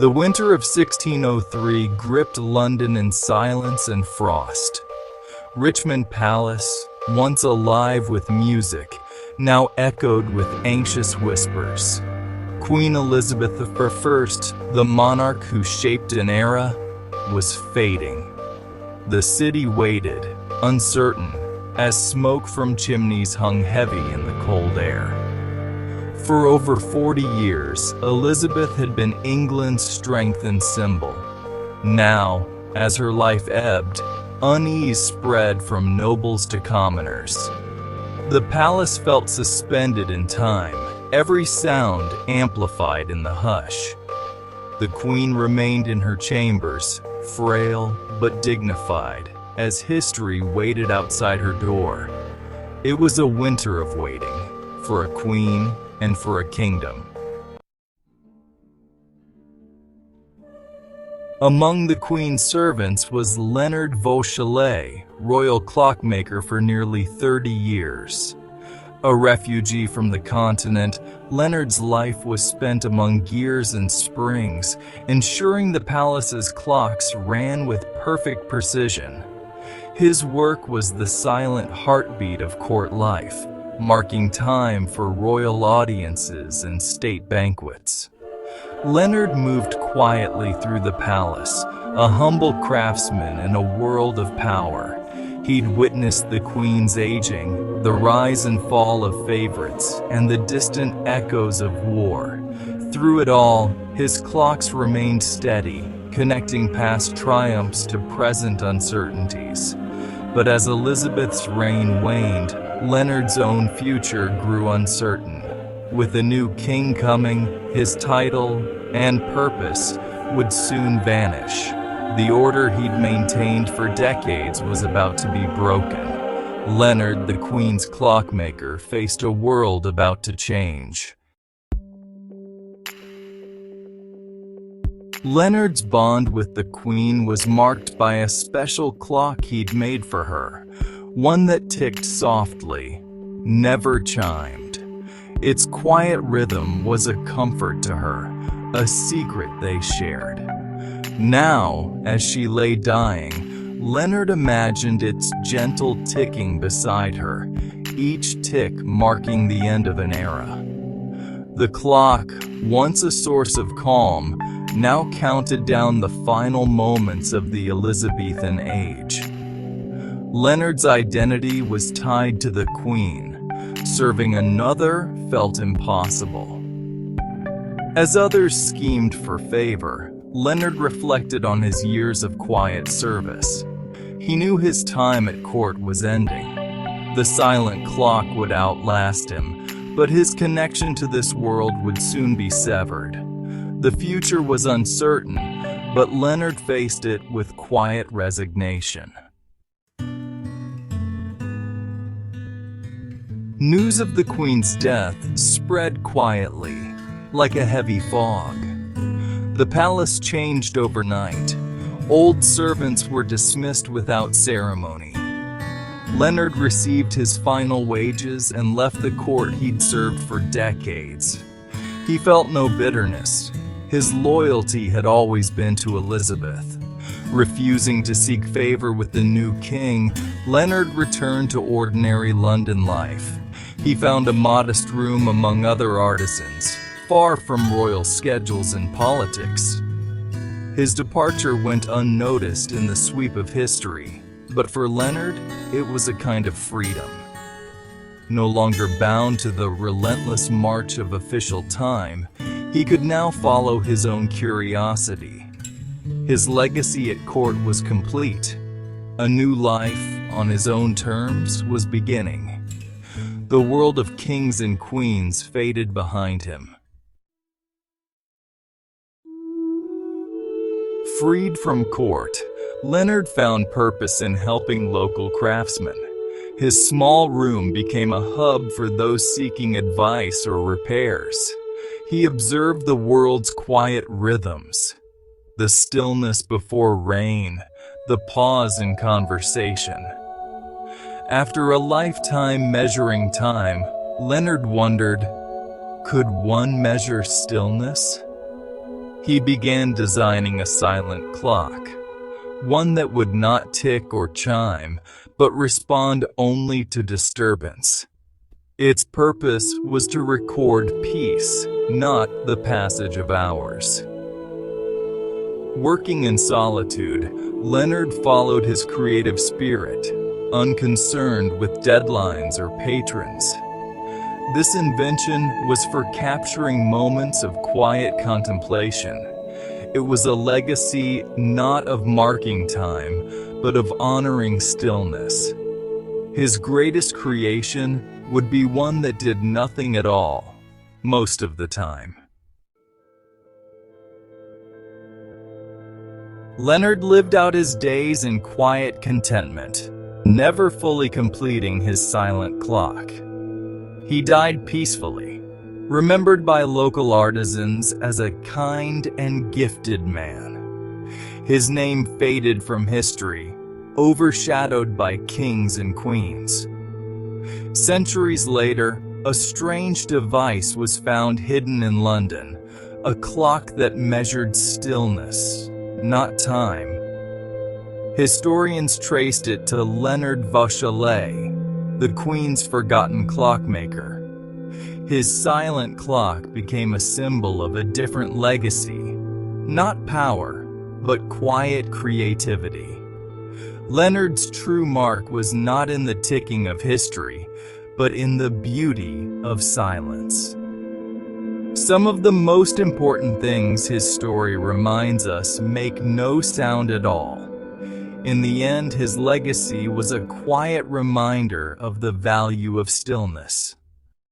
The winter of 1603 gripped London in silence and frost. Richmond Palace, once alive with music, now echoed with anxious whispers. Queen Elizabeth I, the monarch who shaped an era, was fading. The city waited, uncertain, as smoke from chimneys hung heavy in the cold air. For over 40 years, Elizabeth had been England's strength and symbol. Now, as her life ebbed, unease spread from nobles to commoners. The palace felt suspended in time, every sound amplified in the hush. The queen remained in her chambers, frail but dignified, as history waited outside her door. It was a winter of waiting, for a queen and for a kingdom. Among the queen's servants was Leonard Vauchelet, royal clockmaker for nearly 30 years. A refugee from the continent, Leonard's life was spent among gears and springs, ensuring the palace's clocks ran with perfect precision. His work was the silent heartbeat of court life, marking time for royal audiences and state banquets. Leonard moved quietly through the palace, a humble craftsman in a world of power. He'd witnessed the queen's aging, the rise and fall of favorites, and the distant echoes of war. Through it all, his clocks remained steady, connecting past triumphs to present uncertainties. But as Elizabeth's reign waned, Leonard's own future grew uncertain. With a new king coming, his title and purpose would soon vanish. The order he'd maintained for decades was about to be broken. Leonard, the queen's clockmaker, faced a world about to change. Leonard's bond with the queen was marked by a special clock he'd made for her, one that ticked softly, never chimed. Its quiet rhythm was a comfort to her, a secret they shared. Now, as she lay dying, Leonard imagined its gentle ticking beside her, each tick marking the end of an era. The clock, once a source of calm, now counted down the final moments of the Elizabethan age. Leonard's identity was tied to the queen. Serving another felt impossible. As others schemed for favor, Leonard reflected on his years of quiet service. He knew his time at court was ending. The silent clock would outlast him, but his connection to this world would soon be severed. The future was uncertain, but Leonard faced it with quiet resignation. News of the queen's death spread quietly, like a heavy fog. The palace changed overnight. Old servants were dismissed without ceremony. Leonard received his final wages and left the court he'd served for decades. He felt no bitterness. His loyalty had always been to Elizabeth. Refusing to seek favor with the new king, Leonard returned to ordinary London life. He found a modest room among other artisans, far from royal schedules and politics. His departure went unnoticed in the sweep of history, but for Leonard, it was a kind of freedom. No longer bound to the relentless march of official time, he could now follow his own curiosity. His legacy at court was complete. A new life, on his own terms, was beginning. The world of kings and queens faded behind him. Freed from court, Leonard found purpose in helping local craftsmen. His small room became a hub for those seeking advice or repairs. He observed the world's quiet rhythms, the stillness before rain, the pause in conversation. After a lifetime measuring time, Leonard wondered, could one measure stillness? He began designing a silent clock, one that would not tick or chime, but respond only to disturbance. Its purpose was to record peace, not the passage of hours. Working in solitude, Leonard followed his creative spirit, unconcerned with deadlines or patrons. This invention was for capturing moments of quiet contemplation. It was a legacy not of marking time, but of honoring stillness. His greatest creation would be one that did nothing at all, most of the time. Leonard lived out his days in quiet contentment, never fully completing his silent clock. He died peacefully, remembered by local artisans as a kind and gifted man. His name faded from history, overshadowed by kings and queens. Centuries later, a strange device was found hidden in London, a clock that measured stillness, not time. Historians traced it to Leonard Vauchelet, the Queen's forgotten clockmaker. His silent clock became a symbol of a different legacy, not power, but quiet creativity. Leonard's true mark was not in the ticking of history, but in the beauty of silence. Some of the most important things his story reminds us make no sound at all. In the end, his legacy was a quiet reminder of the value of stillness.